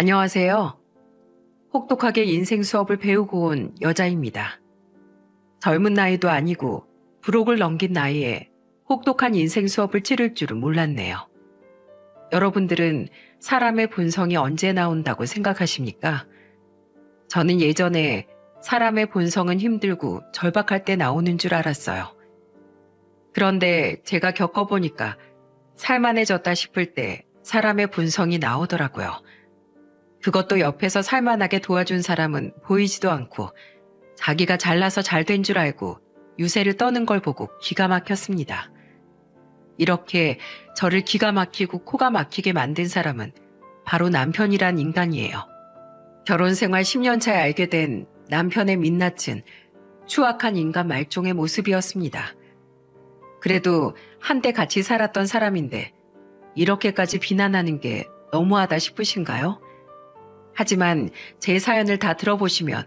안녕하세요. 혹독하게 인생 수업을 배우고 온 여자입니다. 젊은 나이도 아니고 불혹을 넘긴 나이에 혹독한 인생 수업을 치를 줄은 몰랐네요. 여러분들은 사람의 본성이 언제 나온다고 생각하십니까? 저는 예전에 사람의 본성은 힘들고 절박할 때 나오는 줄 알았어요. 그런데 제가 겪어보니까 살만해졌다 싶을 때 사람의 본성이 나오더라고요. 그것도 옆에서 살만하게 도와준 사람은 보이지도 않고 자기가 잘나서 잘 된 줄 알고 유세를 떠는 걸 보고 기가 막혔습니다. 이렇게 저를 기가 막히고 코가 막히게 만든 사람은 바로 남편이란 인간이에요. 결혼 생활 10년 차에 알게 된 남편의 민낯은 추악한 인간 말종의 모습이었습니다. 그래도 한때 같이 살았던 사람인데 이렇게까지 비난하는 게 너무하다 싶으신가요? 하지만 제 사연을 다 들어보시면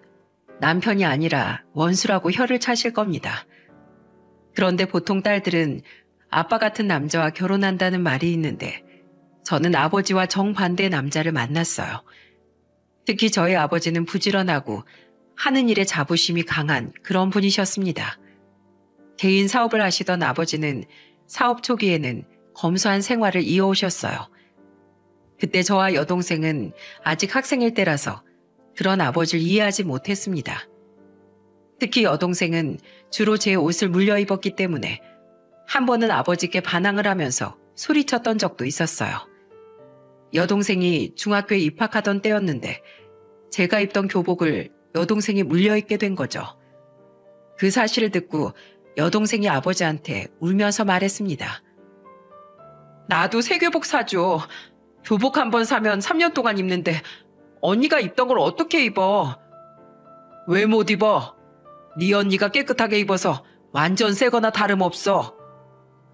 남편이 아니라 원수라고 혀를 차실 겁니다. 그런데 보통 딸들은 아빠 같은 남자와 결혼한다는 말이 있는데 저는 아버지와 정반대의 남자를 만났어요. 특히 저희 아버지는 부지런하고 하는 일에 자부심이 강한 그런 분이셨습니다. 개인 사업을 하시던 아버지는 사업 초기에는 검소한 생활을 이어오셨어요. 그때 저와 여동생은 아직 학생일 때라서 그런 아버지를 이해하지 못했습니다. 특히 여동생은 주로 제 옷을 물려 입었기 때문에 한 번은 아버지께 반항을 하면서 소리쳤던 적도 있었어요. 여동생이 중학교에 입학하던 때였는데 제가 입던 교복을 여동생이 물려 입게 된 거죠. 그 사실을 듣고 여동생이 아버지한테 울면서 말했습니다. 나도 새 교복 사줘. 교복 한 번 사면 3년 동안 입는데 언니가 입던 걸 어떻게 입어? 왜 못 입어? 네 언니가 깨끗하게 입어서 완전 새거나 다름없어.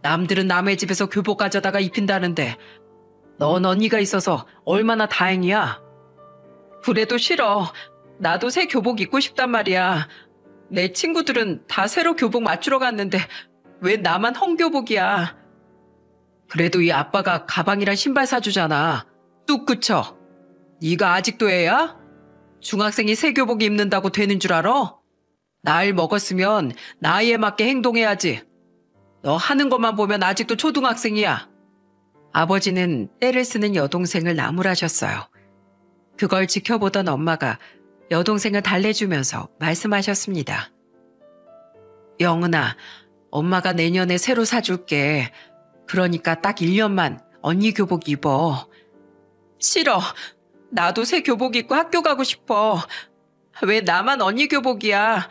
남들은 남의 집에서 교복 가져다가 입힌다는데 넌 언니가 있어서 얼마나 다행이야. 그래도 싫어. 나도 새 교복 입고 싶단 말이야. 내 친구들은 다 새로 교복 맞추러 갔는데 왜 나만 헝교복이야. 그래도 이 아빠가 가방이랑 신발 사주잖아. 뚝 그쳐. 네가 아직도 애야? 중학생이 새 교복 입는다고 되는 줄 알아? 나이 먹었으면 나이에 맞게 행동해야지. 너 하는 것만 보면 아직도 초등학생이야. 아버지는 떼를 쓰는 여동생을 나무라셨어요. 그걸 지켜보던 엄마가 여동생을 달래주면서 말씀하셨습니다. 영은아, 엄마가 내년에 새로 사줄게. 그러니까 딱 1년만 언니 교복 입어. 싫어. 나도 새 교복 입고 학교 가고 싶어. 왜 나만 언니 교복이야?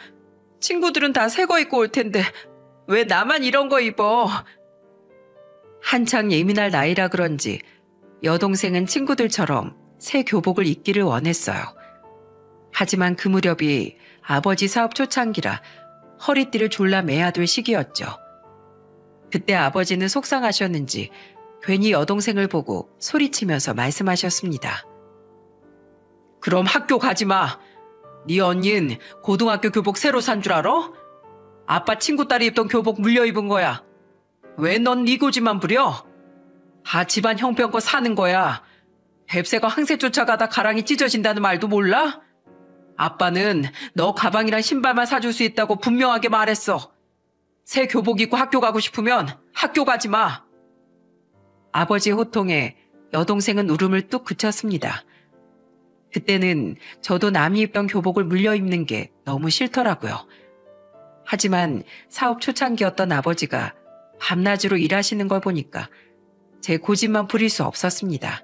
친구들은 다 새 거 입고 올 텐데 왜 나만 이런 거 입어? 한창 예민할 나이라 그런지 여동생은 친구들처럼 새 교복을 입기를 원했어요. 하지만 그 무렵이 아버지 사업 초창기라 허리띠를 졸라 매야 될 시기였죠. 그때 아버지는 속상하셨는지 괜히 여동생을 보고 소리치면서 말씀하셨습니다. 그럼 학교 가지 마. 네 언닌 고등학교 교복 새로 산 줄 알아? 아빠 친구 딸이 입던 교복 물려 입은 거야. 왜 넌 네 고집만 부려? 다 집안 형편껏 사는 거야. 뱁새가 황새 쫓아가다 가랑이 찢어진다는 말도 몰라? 아빠는 너 가방이랑 신발만 사줄 수 있다고 분명하게 말했어. 새 교복 입고 학교 가고 싶으면 학교 가지 마. 아버지의 호통에 여동생은 울음을 뚝 그쳤습니다. 그때는 저도 남이 입던 교복을 물려 입는 게 너무 싫더라고요. 하지만 사업 초창기였던 아버지가 밤낮으로 일하시는 걸 보니까 제 고집만 부릴 수 없었습니다.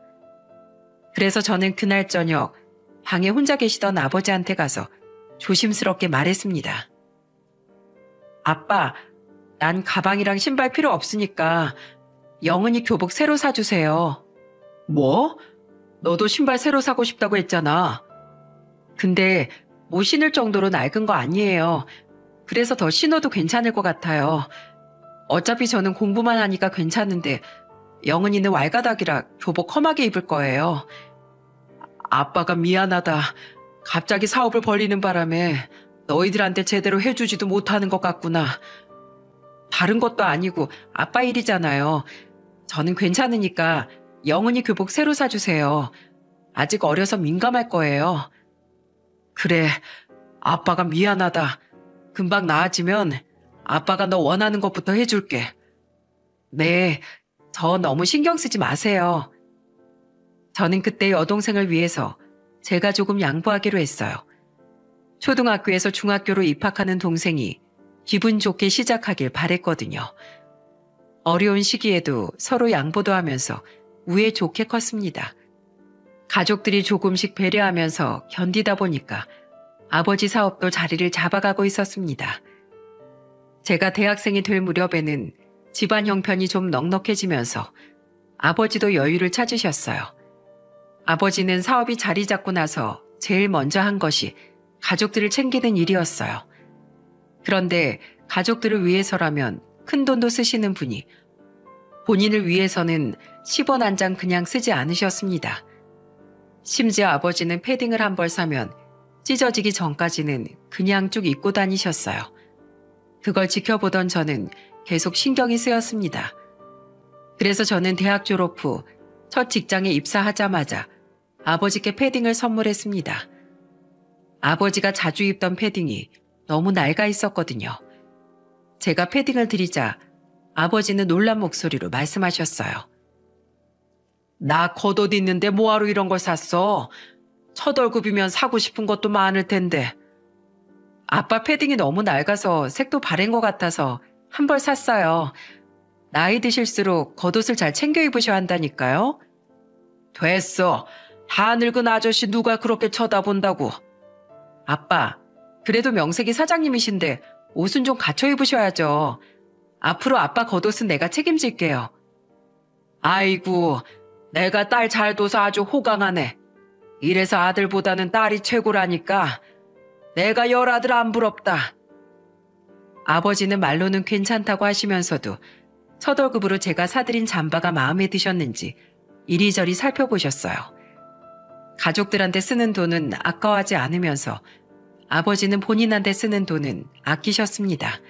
그래서 저는 그날 저녁 방에 혼자 계시던 아버지한테 가서 조심스럽게 말했습니다. 아빠, 난 가방이랑 신발 필요 없으니까 영은이 교복 새로 사주세요. 뭐? 너도 신발 새로 사고 싶다고 했잖아. 근데 못 신을 정도로 낡은 거 아니에요. 그래서 더 신어도 괜찮을 것 같아요. 어차피 저는 공부만 하니까 괜찮은데 영은이는 왈가닥이라 교복 험하게 입을 거예요. 아빠가 미안하다. 갑자기 사업을 벌리는 바람에 너희들한테 제대로 해주지도 못하는 것 같구나. 다른 것도 아니고 아빠 일이잖아요. 저는 괜찮으니까 영은이 교복 새로 사주세요. 아직 어려서 민감할 거예요. 그래, 아빠가 미안하다. 금방 나아지면 아빠가 너 원하는 것부터 해줄게. 네, 저 너무 신경 쓰지 마세요. 저는 그때 여동생을 위해서 제가 조금 양보하기로 했어요. 초등학교에서 중학교로 입학하는 동생이 기분 좋게 시작하길 바랬거든요. 어려운 시기에도 서로 양보도 하면서 우애 좋게 컸습니다. 가족들이 조금씩 배려하면서 견디다 보니까 아버지 사업도 자리를 잡아가고 있었습니다. 제가 대학생이 될 무렵에는 집안 형편이 좀 넉넉해지면서 아버지도 여유를 찾으셨어요. 아버지는 사업이 자리 잡고 나서 제일 먼저 한 것이 가족들을 챙기는 일이었어요. 그런데 가족들을 위해서라면 큰 돈도 쓰시는 분이 본인을 위해서는 10원 한 장 그냥 쓰지 않으셨습니다. 심지어 아버지는 패딩을 한 벌 사면 찢어지기 전까지는 그냥 쭉 입고 다니셨어요. 그걸 지켜보던 저는 계속 신경이 쓰였습니다. 그래서 저는 대학 졸업 후 첫 직장에 입사하자마자 아버지께 패딩을 선물했습니다. 아버지가 자주 입던 패딩이 너무 낡아 있었거든요. 제가 패딩을 드리자 아버지는 놀란 목소리로 말씀하셨어요. 나 겉옷 있는데 뭐하러 이런 걸 샀어? 첫 월급이면 사고 싶은 것도 많을 텐데. 아빠 패딩이 너무 낡아서 색도 바랜 것 같아서 한 벌 샀어요. 나이 드실수록 겉옷을 잘 챙겨 입으셔야 한다니까요. 됐어. 다 늙은 아저씨 누가 그렇게 쳐다본다고. 아빠, 그래도 명색이 사장님이신데 옷은 좀 갖춰 입으셔야죠. 앞으로 아빠 겉옷은 내가 책임질게요. 아이고, 내가 딸 잘 둬서 아주 호강하네. 이래서 아들보다는 딸이 최고라니까. 내가 열아들 안 부럽다. 아버지는 말로는 괜찮다고 하시면서도 첫 월급으로 제가 사드린 잠바가 마음에 드셨는지 이리저리 살펴보셨어요. 가족들한테 쓰는 돈은 아까워하지 않으면서 아버지는 본인한테 쓰는 돈은 아끼셨습니다.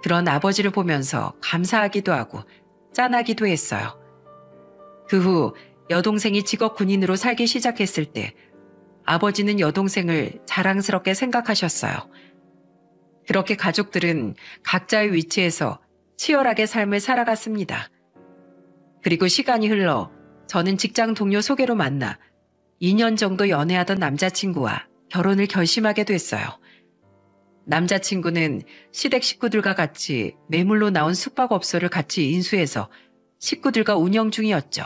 그런 아버지를 보면서 감사하기도 하고 짠하기도 했어요. 그 후 여동생이 직업 군인으로 살기 시작했을 때 아버지는 여동생을 자랑스럽게 생각하셨어요. 그렇게 가족들은 각자의 위치에서 치열하게 삶을 살아갔습니다. 그리고 시간이 흘러 저는 직장 동료 소개로 만나 2년 정도 연애하던 남자친구와 결혼을 결심하게 됐어요. 남자친구는 시댁 식구들과 같이 매물로 나온 숙박업소를 같이 인수해서 식구들과 운영 중이었죠.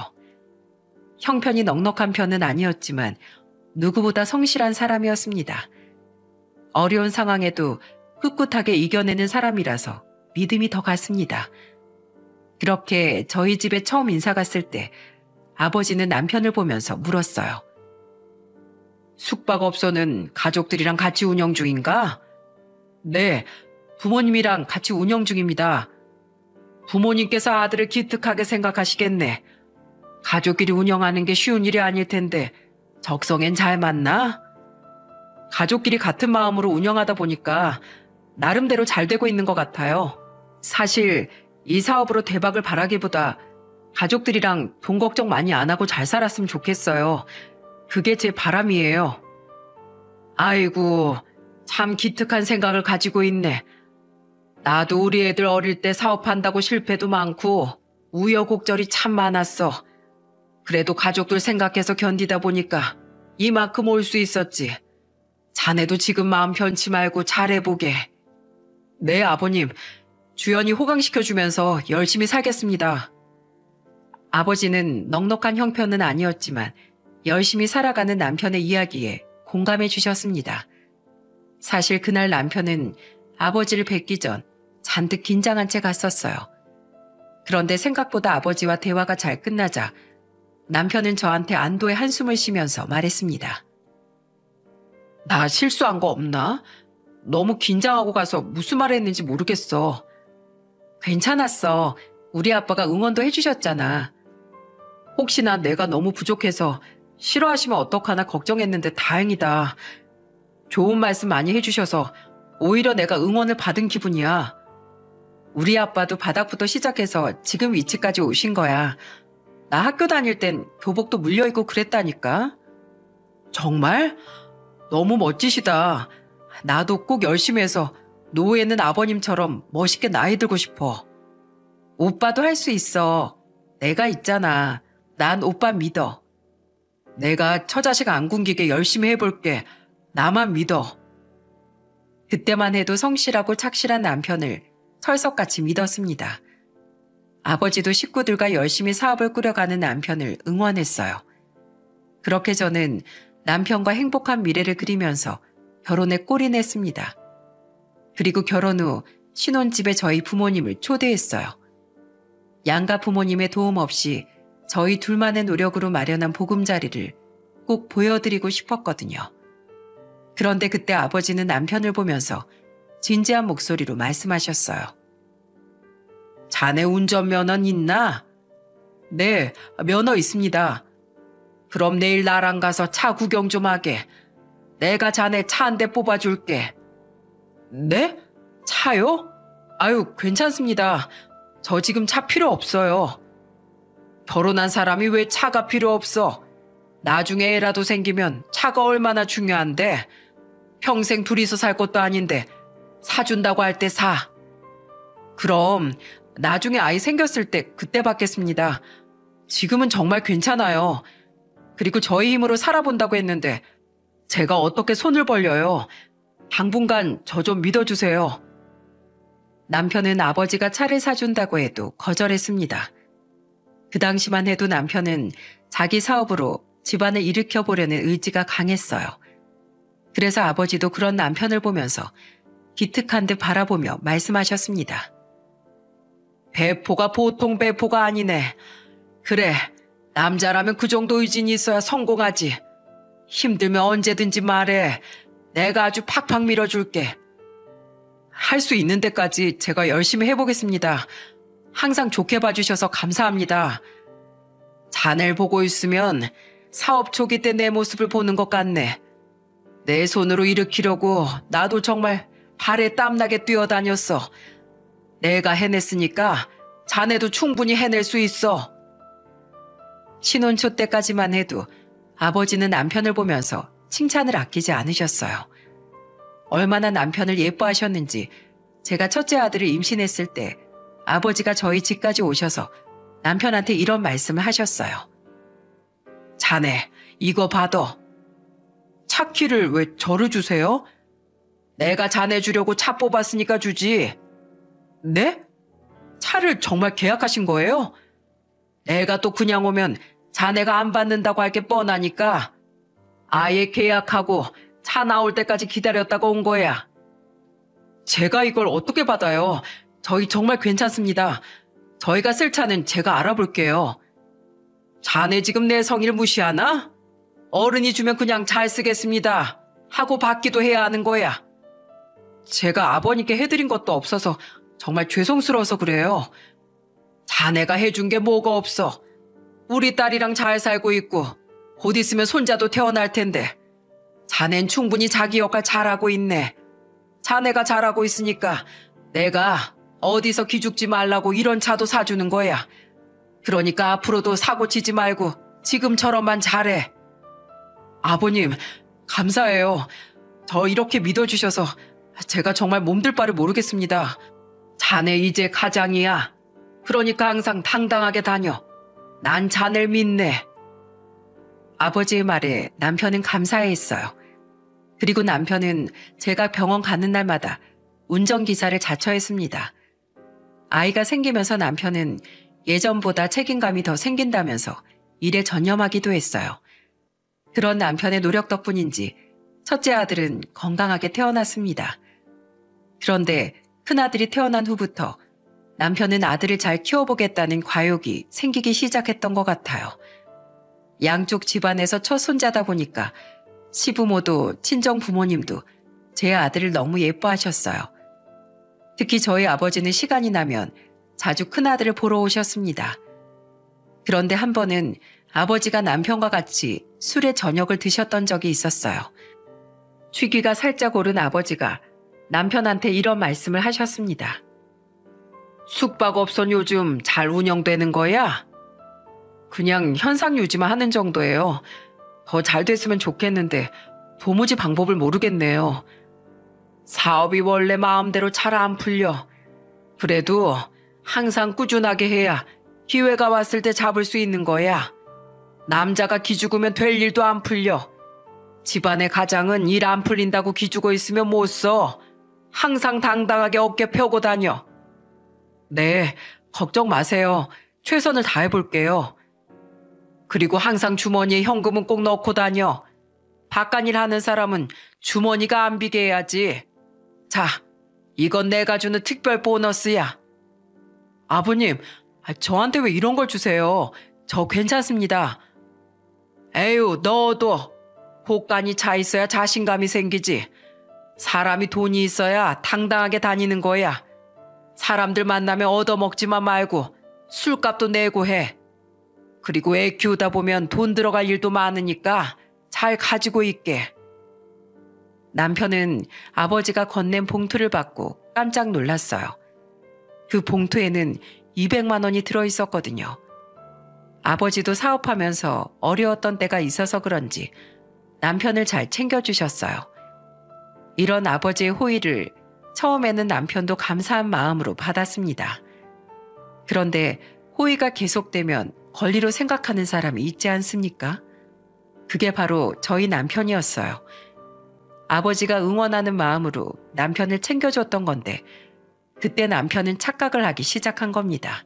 형편이 넉넉한 편은 아니었지만 누구보다 성실한 사람이었습니다. 어려운 상황에도 꿋꿋하게 이겨내는 사람이라서 믿음이 더 갔습니다. 그렇게 저희 집에 처음 인사 갔을 때 아버지는 남편을 보면서 물었어요. 숙박업소는 가족들이랑 같이 운영 중인가? 네, 부모님이랑 같이 운영 중입니다. 부모님께서 아들을 기특하게 생각하시겠네. 가족끼리 운영하는 게 쉬운 일이 아닐 텐데 적성엔 잘 맞나? 가족끼리 같은 마음으로 운영하다 보니까 나름대로 잘 되고 있는 것 같아요. 사실 이 사업으로 대박을 바라기보다 가족들이랑 돈 걱정 많이 안 하고 잘 살았으면 좋겠어요. 그게 제 바람이에요. 아이고, 참 기특한 생각을 가지고 있네. 나도 우리 애들 어릴 때 사업한다고 실패도 많고 우여곡절이 참 많았어. 그래도 가족들 생각해서 견디다 보니까 이만큼 올 수 있었지. 자네도 지금 마음 변치 말고 잘해보게. 네, 아버님. 주연이 호강시켜주면서 열심히 살겠습니다. 아버지는 넉넉한 형편은 아니었지만 열심히 살아가는 남편의 이야기에 공감해 주셨습니다. 사실 그날 남편은 아버지를 뵙기 전 잔뜩 긴장한 채 갔었어요. 그런데 생각보다 아버지와 대화가 잘 끝나자 남편은 저한테 안도의 한숨을 쉬면서 말했습니다. 나 실수한 거 없나? 너무 긴장하고 가서 무슨 말 했는지 모르겠어. 괜찮았어. 우리 아빠가 응원도 해주셨잖아. 혹시나 내가 너무 부족해서 싫어하시면 어떡하나 걱정했는데 다행이다. 좋은 말씀 많이 해주셔서 오히려 내가 응원을 받은 기분이야. 우리 아빠도 바닥부터 시작해서 지금 위치까지 오신 거야. 나 학교 다닐 땐 교복도 물려입고 그랬다니까. 정말? 너무 멋지시다. 나도 꼭 열심히 해서 노후에는 아버님처럼 멋있게 나이 들고 싶어. 오빠도 할 수 있어. 내가 있잖아. 난 오빠 믿어. 내가 처자식 안 굶기게 열심히 해볼게. 나만 믿어. 그때만 해도 성실하고 착실한 남편을 철석같이 믿었습니다. 아버지도 식구들과 열심히 사업을 꾸려가는 남편을 응원했어요. 그렇게 저는 남편과 행복한 미래를 그리면서 결혼에 골인했습니다. 그리고 결혼 후 신혼집에 저희 부모님을 초대했어요. 양가 부모님의 도움 없이 저희 둘만의 노력으로 마련한 보금자리를 꼭 보여드리고 싶었거든요. 그런데 그때 아버지는 남편을 보면서 진지한 목소리로 말씀하셨어요. 자네 운전면허는 있나? 네, 면허 있습니다. 그럼 내일 나랑 가서 차 구경 좀 하게. 내가 자네 차 한 대 뽑아줄게. 네? 차요? 아유, 괜찮습니다. 저 지금 차 필요 없어요. 결혼한 사람이 왜 차가 필요 없어? 나중에 애라도 생기면 차가 얼마나 중요한데? 평생 둘이서 살 것도 아닌데 사준다고 할 때 사. 그럼 나중에 아이 생겼을 때 그때 받겠습니다. 지금은 정말 괜찮아요. 그리고 저희 힘으로 살아본다고 했는데 제가 어떻게 손을 벌려요? 당분간 저 좀 믿어주세요. 남편은 아버지가 차를 사준다고 해도 거절했습니다. 그 당시만 해도 남편은 자기 사업으로 집안을 일으켜보려는 의지가 강했어요. 그래서 아버지도 그런 남편을 보면서 기특한 듯 바라보며 말씀하셨습니다. 배포가 보통 배포가 아니네. 그래, 남자라면 그 정도 의진이 있어야 성공하지. 힘들면 언제든지 말해. 내가 아주 팍팍 밀어줄게. 할 수 있는 데까지 제가 열심히 해보겠습니다. 항상 좋게 봐주셔서 감사합니다. 자네를 보고 있으면 사업 초기 때 내 모습을 보는 것 같네. 내 손으로 일으키려고 나도 정말 발에 땀나게 뛰어다녔어. 내가 해냈으니까 자네도 충분히 해낼 수 있어. 신혼초 때까지만 해도 아버지는 남편을 보면서 칭찬을 아끼지 않으셨어요. 얼마나 남편을 예뻐하셨는지 제가 첫째 아들을 임신했을 때 아버지가 저희 집까지 오셔서 남편한테 이런 말씀을 하셨어요. 자네, 이거 받아. 차 키를 왜 저를 주세요? 내가 자네 주려고 차 뽑았으니까 주지. 네? 차를 정말 계약하신 거예요? 내가 또 그냥 오면 자네가 안 받는다고 할 게 뻔하니까 아예 계약하고 차 나올 때까지 기다렸다가 온 거야. 제가 이걸 어떻게 받아요? 저희 정말 괜찮습니다. 저희가 쓸 차는 제가 알아볼게요. 자네 지금 내 성의를 무시하나? 어른이 주면 그냥 잘 쓰겠습니다 하고 받기도 해야 하는 거야. 제가 아버님께 해드린 것도 없어서 정말 죄송스러워서 그래요. 자네가 해준 게 뭐가 없어. 우리 딸이랑 잘 살고 있고 곧 있으면 손자도 태어날 텐데 자넨 충분히 자기 역할 잘하고 있네. 자네가 잘하고 있으니까 내가 어디서 기죽지 말라고 이런 차도 사주는 거야. 그러니까 앞으로도 사고 치지 말고 지금처럼만 잘해. 아버님, 감사해요. 저 이렇게 믿어주셔서 제가 정말 몸둘 바를 모르겠습니다. 자네 이제 가장이야. 그러니까 항상 당당하게 다녀. 난 자네를 믿네. 아버지의 말에 남편은 감사해했어요. 그리고 남편은 제가 병원 가는 날마다 운전기사를 자처했습니다. 아이가 생기면서 남편은 예전보다 책임감이 더 생긴다면서 일에 전념하기도 했어요. 그런 남편의 노력 덕분인지 첫째 아들은 건강하게 태어났습니다. 그런데 큰아들이 태어난 후부터 남편은 아들을 잘 키워보겠다는 과욕이 생기기 시작했던 것 같아요. 양쪽 집안에서 첫 손자다 보니까 시부모도 친정 부모님도 제 아들을 너무 예뻐하셨어요. 특히 저희 아버지는 시간이 나면 자주 큰아들을 보러 오셨습니다. 그런데 한 번은 아버지가 남편과 같이 술에 저녁을 드셨던 적이 있었어요. 취기가 살짝 오른 아버지가 남편한테 이런 말씀을 하셨습니다. 숙박업소는 요즘 잘 운영되는 거야? 그냥 현상 유지만 하는 정도예요. 더 잘 됐으면 좋겠는데 도무지 방법을 모르겠네요. 사업이 원래 마음대로 잘 안 풀려. 그래도 항상 꾸준하게 해야 기회가 왔을 때 잡을 수 있는 거야. 남자가 기죽으면 될 일도 안 풀려. 집안의 가장은 일 안 풀린다고 기죽어 있으면 못 써. 항상 당당하게 어깨 펴고 다녀. 네, 걱정 마세요. 최선을 다해볼게요. 그리고 항상 주머니에 현금은 꼭 넣고 다녀. 바깥일 하는 사람은 주머니가 안 비게 해야지. 자, 이건 내가 주는 특별 보너스야. 아버님, 저한테 왜 이런 걸 주세요? 저 괜찮습니다. 에휴, 너도 곳간이 차 있어야 자신감이 생기지. 사람이 돈이 있어야 당당하게 다니는 거야. 사람들 만나면 얻어먹지만 말고 술값도 내고 해. 그리고 애 키우다 보면 돈 들어갈 일도 많으니까 잘 가지고 있게. 남편은 아버지가 건넨 봉투를 받고 깜짝 놀랐어요. 그 봉투에는 200만 원이 들어있었거든요. 아버지도 사업하면서 어려웠던 때가 있어서 그런지 남편을 잘 챙겨주셨어요. 이런 아버지의 호의를 처음에는 남편도 감사한 마음으로 받았습니다. 그런데 호의가 계속되면 권리로 생각하는 사람이 있지 않습니까? 그게 바로 저희 남편이었어요. 아버지가 응원하는 마음으로 남편을 챙겨줬던 건데 그때 남편은 착각을 하기 시작한 겁니다.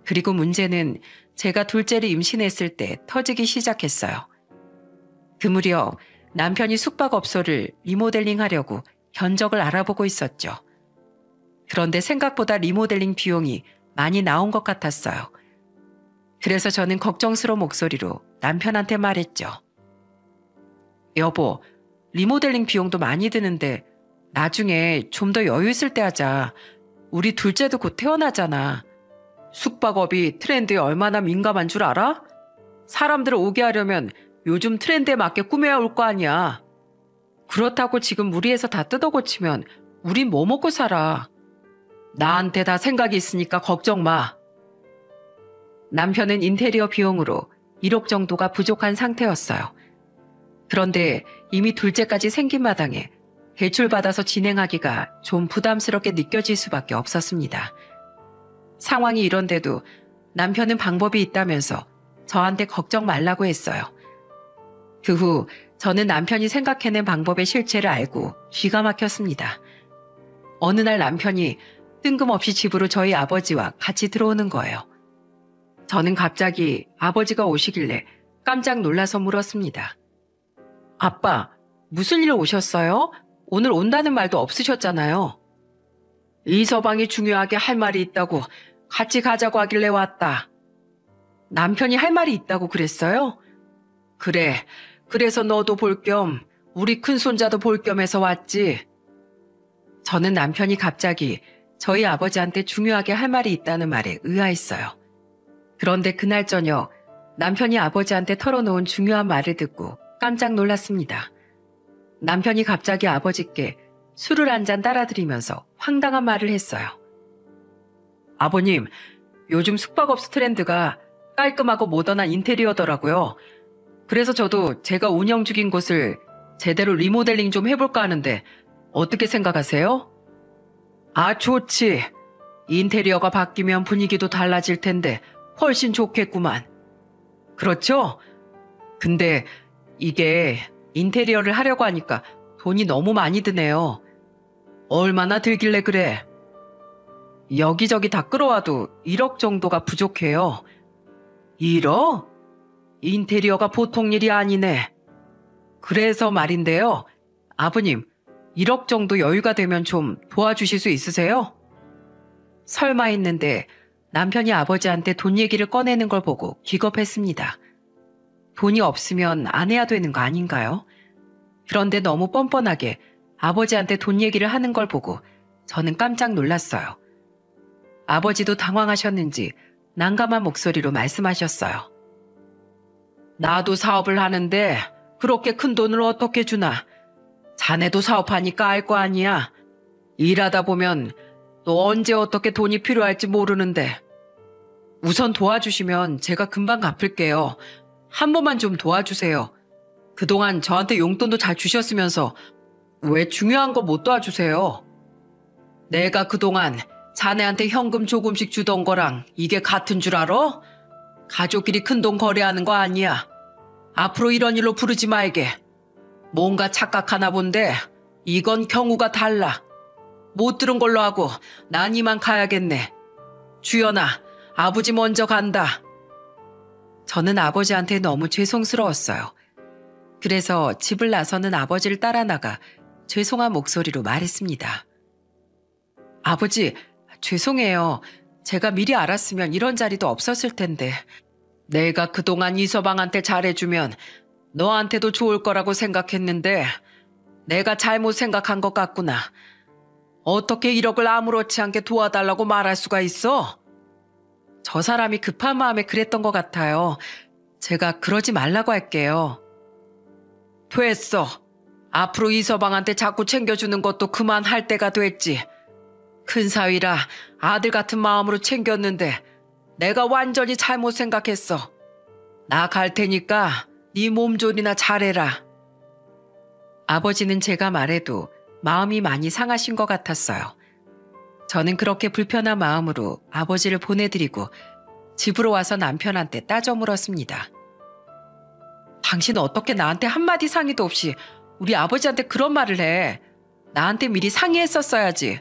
그리고 문제는 제가 둘째를 임신했을 때 터지기 시작했어요. 그 무렵 남편이 숙박업소를 리모델링 하려고 견적을 알아보고 있었죠. 그런데 생각보다 리모델링 비용이 많이 나온 것 같았어요. 그래서 저는 걱정스러운 목소리로 남편한테 말했죠. 여보, 리모델링 비용도 많이 드는데 나중에 좀 더 여유 있을 때 하자. 우리 둘째도 곧 태어나잖아. 숙박업이 트렌드에 얼마나 민감한 줄 알아? 사람들을 오게 하려면 요즘 트렌드에 맞게 꾸며야 올 거 아니야. 그렇다고 지금 무리해서 다 뜯어고치면 우린 뭐 먹고 살아. 나한테 다 생각이 있으니까 걱정 마. 남편은 인테리어 비용으로 1억 정도가 부족한 상태였어요. 그런데 이미 둘째까지 생긴 마당에 대출받아서 진행하기가 좀 부담스럽게 느껴질 수밖에 없었습니다. 상황이 이런데도 남편은 방법이 있다면서 저한테 걱정 말라고 했어요. 그 후 저는 남편이 생각해낸 방법의 실체를 알고 기가 막혔습니다. 어느 날 남편이 뜬금없이 집으로 저희 아버지와 같이 들어오는 거예요. 저는 갑자기 아버지가 오시길래 깜짝 놀라서 물었습니다. 아빠, 무슨 일로 오셨어요? 오늘 온다는 말도 없으셨잖아요. 이 서방이 중요하게 할 말이 있다고 같이 가자고 하길래 왔다. 남편이 할 말이 있다고 그랬어요? 그래, 그래서 너도 볼 겸 우리 큰손자도 볼 겸 해서 왔지. 저는 남편이 갑자기 저희 아버지한테 중요하게 할 말이 있다는 말에 의아했어요. 그런데 그날 저녁 남편이 아버지한테 털어놓은 중요한 말을 듣고 깜짝 놀랐습니다. 남편이 갑자기 아버지께 술을 한 잔 따라드리면서 황당한 말을 했어요. 아버님, 요즘 숙박업소 트렌드가 깔끔하고 모던한 인테리어더라고요. 그래서 저도 제가 운영 중인 곳을 제대로 리모델링 좀 해볼까 하는데 어떻게 생각하세요? 아, 좋지. 인테리어가 바뀌면 분위기도 달라질 텐데 훨씬 좋겠구만. 그렇죠? 근데 이게 인테리어를 하려고 하니까 돈이 너무 많이 드네요. 얼마나 들길래 그래? 여기저기 다 끌어와도 1억 정도가 부족해요. 1억? 인테리어가 보통 일이 아니네. 그래서 말인데요. 아버님, 1억 정도 여유가 되면 좀 도와주실 수 있으세요? 설마 했는데 남편이 아버지한테 돈 얘기를 꺼내는 걸 보고 기겁했습니다. 돈이 없으면 안 해야 되는 거 아닌가요? 그런데 너무 뻔뻔하게 아버지한테 돈 얘기를 하는 걸 보고 저는 깜짝 놀랐어요. 아버지도 당황하셨는지 난감한 목소리로 말씀하셨어요. 나도 사업을 하는데 그렇게 큰 돈을 어떻게 주나? 자네도 사업하니까 알 거 아니야. 일하다 보면 또 언제 어떻게 돈이 필요할지 모르는데. 우선 도와주시면 제가 금방 갚을게요. 한 번만 좀 도와주세요. 그동안 저한테 용돈도 잘 주셨으면서 왜 중요한 거 못 도와주세요? 내가 그동안 자네한테 현금 조금씩 주던 거랑 이게 같은 줄 알아? 가족끼리 큰돈 거래하는 거 아니야. 앞으로 이런 일로 부르지 말게. 뭔가 착각하나 본데 이건 경우가 달라. 못 들은 걸로 하고 난 이만 가야겠네. 주연아, 아버지 먼저 간다. 저는 아버지한테 너무 죄송스러웠어요. 그래서 집을 나서는 아버지를 따라 나가 죄송한 목소리로 말했습니다. 아버지, 죄송해요. 제가 미리 알았으면 이런 자리도 없었을 텐데. 내가 그동안 이서방한테 잘해주면 너한테도 좋을 거라고 생각했는데 내가 잘못 생각한 것 같구나. 어떻게 1억을 아무렇지 않게 도와달라고 말할 수가 있어? 저 사람이 급한 마음에 그랬던 것 같아요. 제가 그러지 말라고 할게요. 됐어. 앞으로 이서방한테 자꾸 챙겨주는 것도 그만할 때가 됐지. 큰 사위라 아들 같은 마음으로 챙겼는데 내가 완전히 잘못 생각했어. 나 갈 테니까 네 몸조리나 잘해라. 아버지는 제가 말해도 마음이 많이 상하신 것 같았어요. 저는 그렇게 불편한 마음으로 아버지를 보내드리고 집으로 와서 남편한테 따져 물었습니다. 당신 어떻게 나한테 한마디 상의도 없이 우리 아버지한테 그런 말을 해. 나한테 미리 상의했었어야지.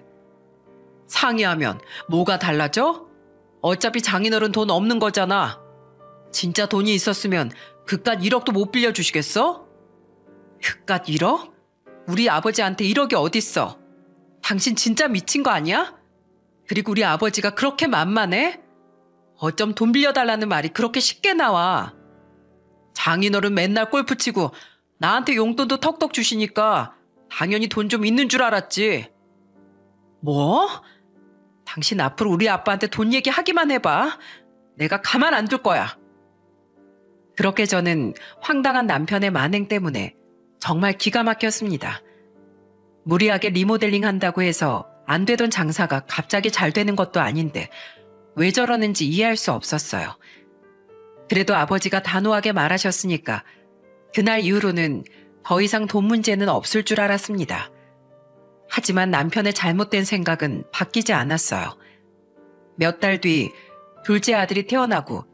상의하면 뭐가 달라져? 어차피 장인어른 돈 없는 거잖아. 진짜 돈이 있었으면 그깟 1억도 못 빌려주시겠어? 그깟 1억? 우리 아버지한테 1억이 어딨어? 당신 진짜 미친 거 아니야? 그리고 우리 아버지가 그렇게 만만해? 어쩜 돈 빌려달라는 말이 그렇게 쉽게 나와. 장인어른 맨날 골프 치고 나한테 용돈도 턱턱 주시니까 당연히 돈 좀 있는 줄 알았지. 뭐? 당신 앞으로 우리 아빠한테 돈 얘기하기만 해봐. 내가 가만 안 둘 거야. 그렇게 저는 황당한 남편의 만행 때문에 정말 기가 막혔습니다. 무리하게 리모델링 한다고 해서 안 되던 장사가 갑자기 잘 되는 것도 아닌데 왜 저러는지 이해할 수 없었어요. 그래도 아버지가 단호하게 말하셨으니까 그날 이후로는 더 이상 돈 문제는 없을 줄 알았습니다. 하지만 남편의 잘못된 생각은 바뀌지 않았어요. 몇 달 뒤 둘째 아들이 태어나고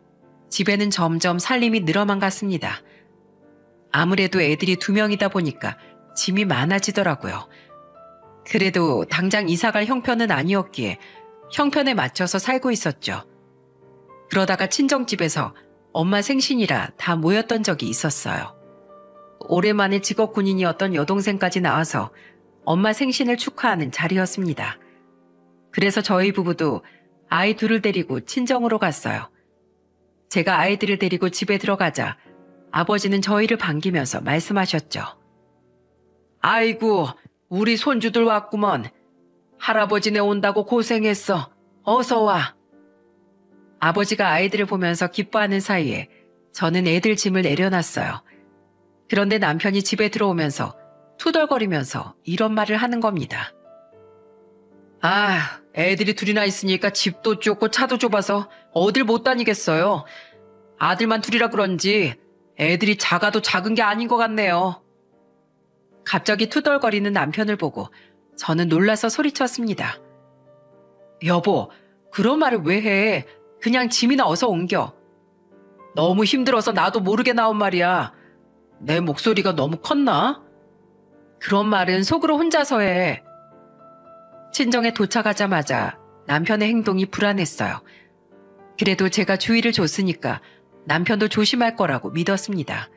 집에는 점점 살림이 늘어만 갔습니다. 아무래도 애들이 2명이다 보니까 짐이 많아지더라고요. 그래도 당장 이사갈 형편은 아니었기에 형편에 맞춰서 살고 있었죠. 그러다가 친정집에서 엄마 생신이라 다 모였던 적이 있었어요. 오랜만에 직업 군인이었던 여동생까지 나와서 엄마 생신을 축하하는 자리였습니다. 그래서 저희 부부도 아이 둘을 데리고 친정으로 갔어요. 제가 아이들을 데리고 집에 들어가자 아버지는 저희를 반기면서 말씀하셨죠. 아이고, 우리 손주들 왔구먼. 할아버지네 온다고 고생했어. 어서 와. 아버지가 아이들을 보면서 기뻐하는 사이에 저는 애들 짐을 내려놨어요. 그런데 남편이 집에 들어오면서 투덜거리면서 이런 말을 하는 겁니다. 아, 애들이 둘이나 있으니까 집도 좁고 차도 좁아서 어딜 못 다니겠어요. 아들만 둘이라 그런지 애들이 작아도 작은 게 아닌 것 같네요. 갑자기 투덜거리는 남편을 보고 저는 놀라서 소리쳤습니다. 여보, 그런 말을 왜 해? 그냥 짐이나 어서 옮겨. 너무 힘들어서 나도 모르게 나온 말이야. 내 목소리가 너무 컸나? 그런 말은 속으로 혼자서 해. 친정에 도착하자마자 남편의 행동이 불안했어요. 그래도 제가 주의를 줬으니까 남편도 조심할 거라고 믿었습니다.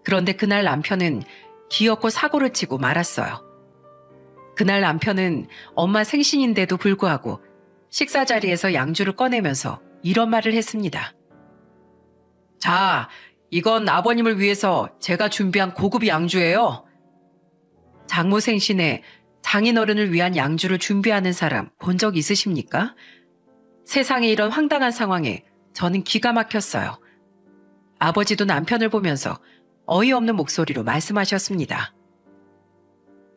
그런데 그날 남편은 기어코 사고를 치고 말았어요. 그날 남편은 엄마 생신인데도 불구하고 식사 자리에서 양주를 꺼내면서 이런 말을 했습니다. 자, 이건 아버님을 위해서 제가 준비한 고급 양주예요. 장모 생신에 장인어른을 위한 양주를 준비하는 사람 본 적 있으십니까? 세상에 이런 황당한 상황에 저는 기가 막혔어요. 아버지도 남편을 보면서 어이없는 목소리로 말씀하셨습니다.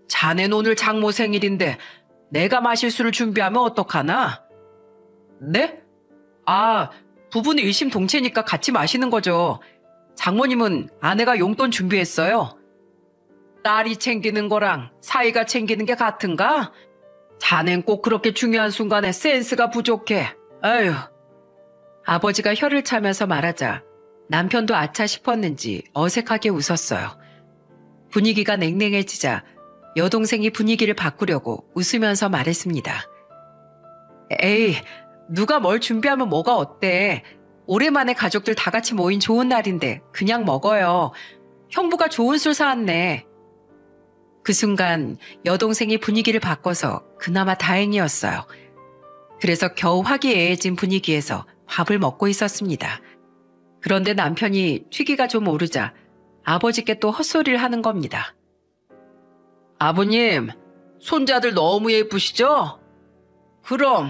자넨 오늘 장모 생일인데 내가 마실 술을 준비하면 어떡하나? 네? 아, 부부는 일심동체니까 같이 마시는 거죠. 장모님은 아내가 용돈 준비했어요. 딸이 챙기는 거랑 사이가 챙기는 게 같은가? 자넨 꼭 그렇게 중요한 순간에 센스가 부족해. 아휴. 아버지가 혀를 차면서 말하자 남편도 아차 싶었는지 어색하게 웃었어요. 분위기가 냉랭해지자 여동생이 분위기를 바꾸려고 웃으면서 말했습니다. 에이, 누가 뭘 준비하면 뭐가 어때? 오랜만에 가족들 다 같이 모인 좋은 날인데 그냥 먹어요. 형부가 좋은 술 사왔네. 그 순간 여동생이 분위기를 바꿔서 그나마 다행이었어요. 그래서 겨우 화기애애해진 분위기에서 밥을 먹고 있었습니다. 그런데 남편이 취기가 좀 오르자 아버지께 또 헛소리를 하는 겁니다. 아버님, 손자들 너무 예쁘시죠? 그럼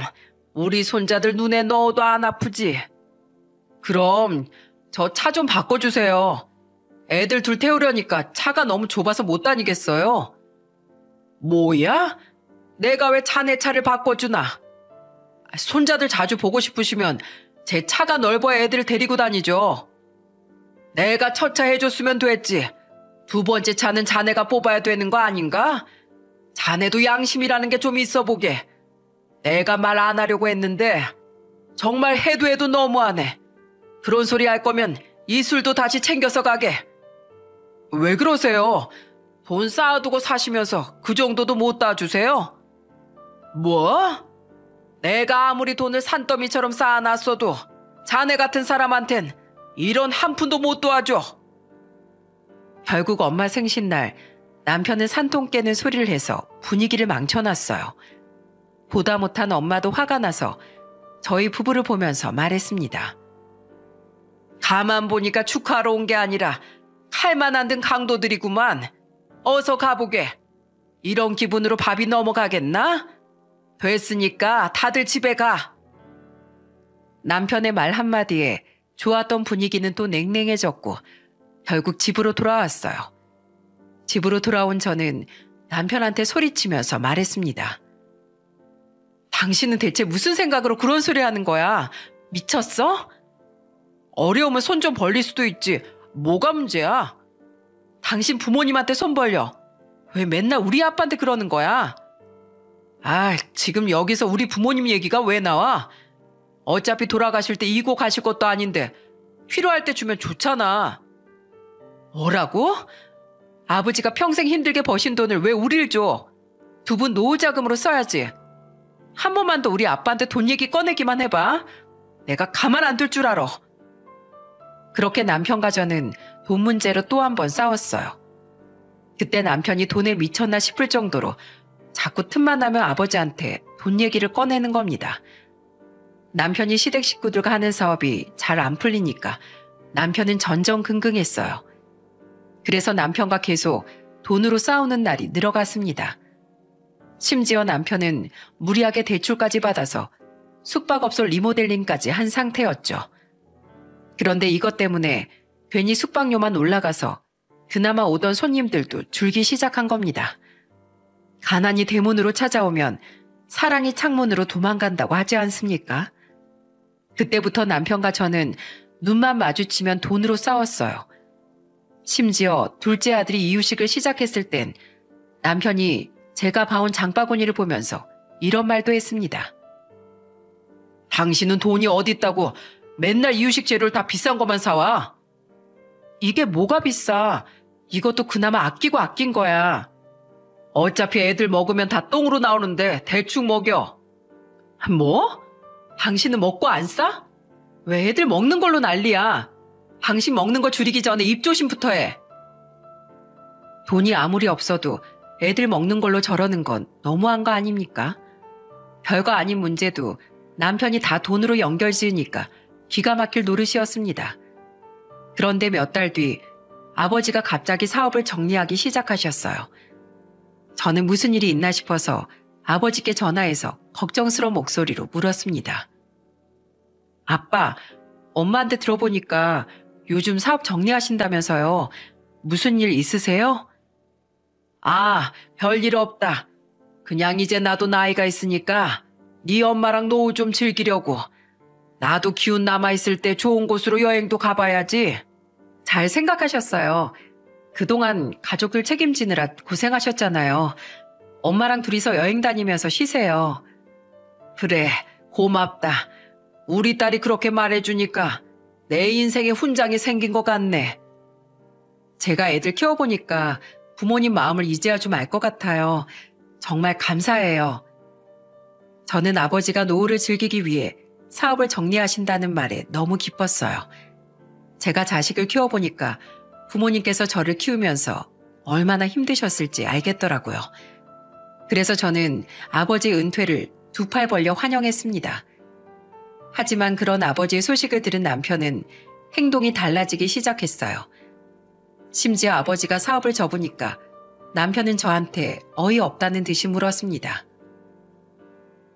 우리 손자들 눈에 넣어도 안 아프지? 그럼 저 차 좀 바꿔주세요. 애들 둘 태우려니까 차가 너무 좁아서 못 다니겠어요. 뭐야? 내가 왜 자네 차를 바꿔주나? 손자들 자주 보고 싶으시면 제 차가 넓어야 애들 데리고 다니죠. 내가 첫 차 해줬으면 됐지. 두 번째 차는 자네가 뽑아야 되는 거 아닌가? 자네도 양심이라는 게 좀 있어 보게. 내가 말 안 하려고 했는데 정말 해도 너무하네. 그런 소리 할 거면 이 술도 다시 챙겨서 가게. 왜 그러세요? 돈 쌓아두고 사시면서 그 정도도 못 따주세요? 뭐? 내가 아무리 돈을 산더미처럼 쌓아놨어도 자네 같은 사람한텐 이런 한 푼도 못 도와줘. 결국 엄마 생신날 남편은 산통 깨는 소리를 해서 분위기를 망쳐놨어요. 보다 못한 엄마도 화가 나서 저희 부부를 보면서 말했습니다. 가만 보니까 축하하러 온 게 아니라 칼만 안 든 강도들이구만. 어서 가보게. 이런 기분으로 밥이 넘어가겠나? 됐으니까 다들 집에 가. 남편의 말 한마디에 좋았던 분위기는 또 냉랭해졌고 결국 집으로 돌아왔어요. 집으로 돌아온 저는 남편한테 소리치면서 말했습니다. 당신은 대체 무슨 생각으로 그런 소리 하는 거야? 미쳤어? 어려우면 손 좀 벌릴 수도 있지. 뭐가 문제야? 당신 부모님한테 손 벌려. 왜 맨날 우리 아빠한테 그러는 거야? 아, 지금 여기서 우리 부모님 얘기가 왜 나와? 어차피 돌아가실 때 이고 가실 것도 아닌데 필요할 때 주면 좋잖아. 뭐라고? 아버지가 평생 힘들게 버신 돈을 왜 우릴 줘? 두 분 노후 자금으로 써야지. 한 번만 더 우리 아빠한테 돈 얘기 꺼내기만 해봐. 내가 가만 안 둘 줄 알아. 그렇게 남편과 저는 돈 문제로 또 한 번 싸웠어요. 그때 남편이 돈에 미쳤나 싶을 정도로 자꾸 틈만 나면 아버지한테 돈 얘기를 꺼내는 겁니다. 남편이 시댁 식구들과 하는 사업이 잘 안 풀리니까 남편은 전전긍긍했어요. 그래서 남편과 계속 돈으로 싸우는 날이 늘어갔습니다. 심지어 남편은 무리하게 대출까지 받아서 숙박업소 리모델링까지 한 상태였죠. 그런데 이것 때문에 괜히 숙박료만 올라가서 그나마 오던 손님들도 줄기 시작한 겁니다. 가난이 대문으로 찾아오면 사랑이 창문으로 도망간다고 하지 않습니까? 그때부터 남편과 저는 눈만 마주치면 돈으로 싸웠어요. 심지어 둘째 아들이 이유식을 시작했을 땐 남편이 제가 봐온 장바구니를 보면서 이런 말도 했습니다. 당신은 돈이 어디 있다고 맨날 이유식 재료를 다 비싼 것만 사와. 이게 뭐가 비싸. 이것도 그나마 아끼고 아낀 거야. 어차피 애들 먹으면 다 똥으로 나오는데 대충 먹여. 뭐? 당신은 먹고 안 싸? 왜 애들 먹는 걸로 난리야. 당신 먹는 거 줄이기 전에 입조심부터 해. 돈이 아무리 없어도 애들 먹는 걸로 저러는 건 너무한 거 아닙니까? 별거 아닌 문제도 남편이 다 돈으로 연결 지으니까 기가 막힐 노릇이었습니다. 그런데 몇 달 뒤 아버지가 갑자기 사업을 정리하기 시작하셨어요. 저는 무슨 일이 있나 싶어서 아버지께 전화해서 걱정스러운 목소리로 물었습니다. 아빠, 엄마한테 들어보니까 요즘 사업 정리하신다면서요. 무슨 일 있으세요? 아, 별일 없다. 그냥 이제 나도 나이가 있으니까 네 엄마랑 노후 좀 즐기려고. 나도 기운 남아있을 때 좋은 곳으로 여행도 가봐야지. 잘 생각하셨어요. 그동안 가족들 책임지느라 고생하셨잖아요. 엄마랑 둘이서 여행 다니면서 쉬세요. 그래, 고맙다. 우리 딸이 그렇게 말해주니까 내 인생에 훈장이 생긴 것 같네. 제가 애들 키워보니까 부모님 마음을 이제야 좀 알 것 같아요. 정말 감사해요. 저는 아버지가 노후를 즐기기 위해 사업을 정리하신다는 말에 너무 기뻤어요. 제가 자식을 키워보니까 부모님께서 저를 키우면서 얼마나 힘드셨을지 알겠더라고요. 그래서 저는 아버지의 은퇴를 두 팔 벌려 환영했습니다. 하지만 그런 아버지의 소식을 들은 남편은 행동이 달라지기 시작했어요. 심지어 아버지가 사업을 접으니까 남편은 저한테 어이없다는 듯이 물었습니다.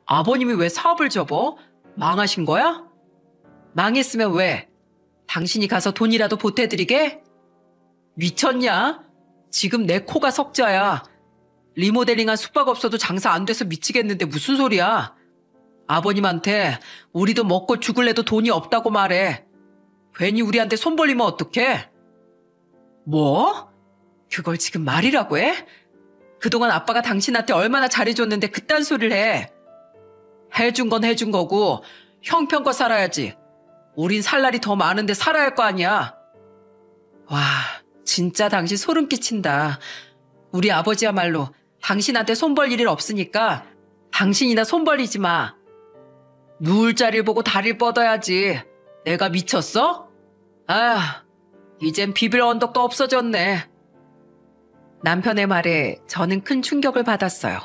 아버님이 왜 사업을 접어? 망하신 거야? 망했으면 왜? 당신이 가서 돈이라도 보태드리게? 미쳤냐? 지금 내 코가 석자야. 리모델링한 숙박업소도 장사 안 돼서 미치겠는데 무슨 소리야? 아버님한테 우리도 먹고 죽을래도 돈이 없다고 말해. 괜히 우리한테 손 벌리면 어떡해? 뭐? 그걸 지금 말이라고 해? 그동안 아빠가 당신한테 얼마나 잘해줬는데 그딴 소리를 해. 해준 건 해준 거고 형편껏 살아야지. 우린 살 날이 더 많은데 살아야 할 거 아니야. 와, 진짜 당신 소름 끼친다. 우리 아버지야말로 당신한테 손 벌릴 일 없으니까 당신이나 손 벌리지 마. 누울 자리를 보고 다리를 뻗어야지. 내가 미쳤어? 아, 이젠 비빌 언덕도 없어졌네. 남편의 말에 저는 큰 충격을 받았어요.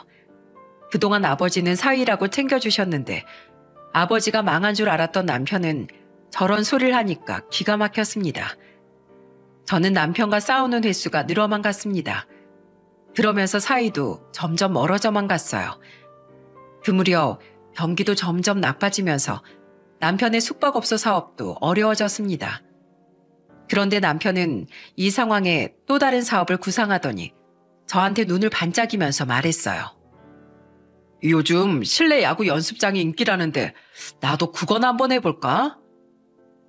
그동안 아버지는 사위라고 챙겨주셨는데 아버지가 망한 줄 알았던 남편은 저런 소리를 하니까 기가 막혔습니다. 저는 남편과 싸우는 횟수가 늘어만 갔습니다. 그러면서 사이도 점점 멀어져만 갔어요. 그 무렵 경기도 점점 나빠지면서 남편의 숙박업소 사업도 어려워졌습니다. 그런데 남편은 이 상황에 또 다른 사업을 구상하더니 저한테 눈을 반짝이면서 말했어요. 요즘 실내 야구 연습장이 인기라는데 나도 그거나 한번 해볼까?